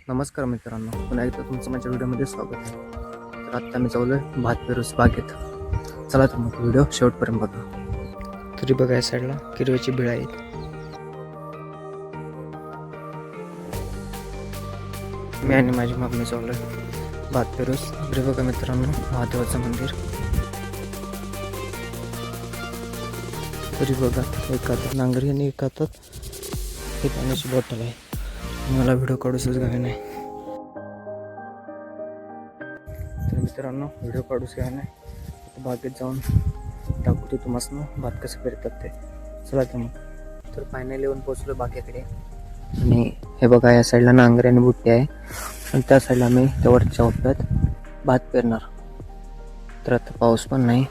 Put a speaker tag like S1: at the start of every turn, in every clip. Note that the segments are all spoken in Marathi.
S1: नमस्कार मित्रांनो, पुन्हा एकदा तुमचं माझ्या व्हिडिओमध्ये स्वागत आहे. तर आत्ता मी चाललोय भात पेरूस बागेत. चला तर मग व्हिडिओ शेवटपर्यंत बघा. तरी बघा या साईडला किरव्याची बिळ आहेत. मी आणि माझी मम्मी चाललोय भात पेरूस. तरी बघा मित्रांनो, महादेवाचं मंदिर. तरी बघा एक हातात नांगरी आणि एक हातात हे पाण्याची बॉटल आहे. मला व्हिडिओ काढूच घ्यावे नाही. तर मित्रांनो, व्हिडिओ काढूच घ्यावे नाही. बागेत जाऊन दाखवतो तुम्हाला भात कसं पेरतात ते. चला तर मग. तर फायनली येऊन पोचलो बागेकडे. आणि हे बघा या साईडला नांगरी आणि बुट्टी आहे आणि त्या साईडला मी त्या वरच्या ओप्यात भात पेरणार. तर आता पाऊस पण नाही.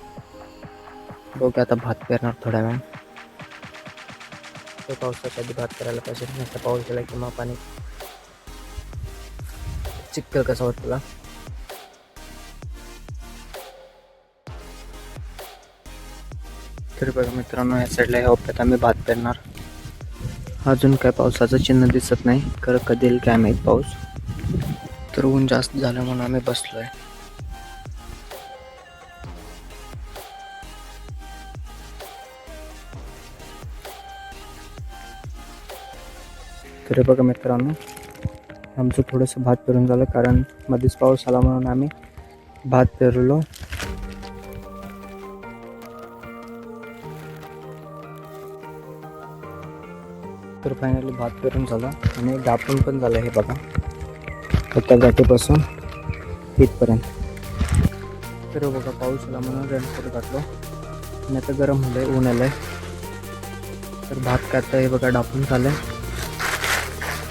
S1: बघूया आता भात पेरणार थोड्या वेळ. तर पावसाच्या आधी भात करायला पाहिजे. आता पाऊस गेला की मग पाणी चिखल कसा वाटतं तुला. तरी बघा मित्रांनो, या साईडला ह्या ओप्यात आम्ही भात पेरणार. अजून काय पावसाचं चिन्ह दिसत नाही, खरं कधी येईल काय माहीत पाऊस. तर ऊन जास्त झालं म्हणून आम्ही बसलोय. तरी बघा मित्रांनो, आमचं थोडंसं भात पेरून झालं, कारण मध्येच पाऊस आला म्हणून आम्ही भात पेरलो. तर फायनली भात पेरून झाला आणि दापून पण झालं. हे बघा त्या गाठीपासून इथपर्यंत. तर बघा पाऊस आला म्हणून रेनकोट घातलो आणि आता गरम होलंय, ऊन आलंय. तर भात काढता हे बघा डापून झालंय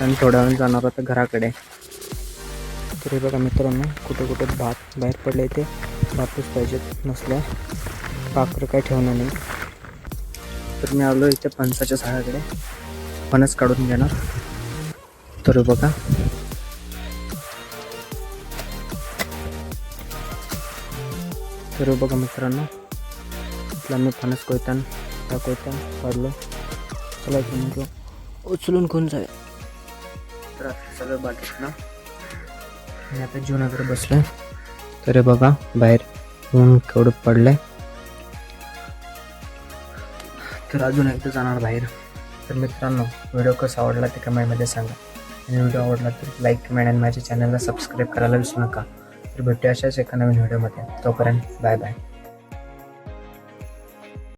S1: आणि थोड्या वेळ जाणार आता घराकडे. तर हे बघा मित्रांनो, कुठे कुठे भात बाहेर पडले ते भातच पाहिजेत, नसल्या पाखरं काय ठेवणार नाही. तर मी आलो इथे फणसाच्या झाडाकडे, फणस काढून घेणार. तर बघा मित्रांनो, इथला मी फणस कोयतान काढलो. चला म्हटलं उचलून कोण जाय. तर आता सगळं बाकीत ना आणि आता जीवनाकडे बसलोय. तर बघा बाहेर ऊन केवढं पडलंय. तर अजून एकदा जाणार बाहेर. तर मित्रांनो, व्हिडिओ कसा आवडला ते कमेंटमध्ये सांगा. आणि व्हिडिओ आवडला तर लाईक, कमेंट आणि माझ्या चॅनलला सबस्क्राईब करायला विसरू नका. तर भेटूया अशाच एका नवीन व्हिडिओमध्ये. तोपर्यंत बाय बाय.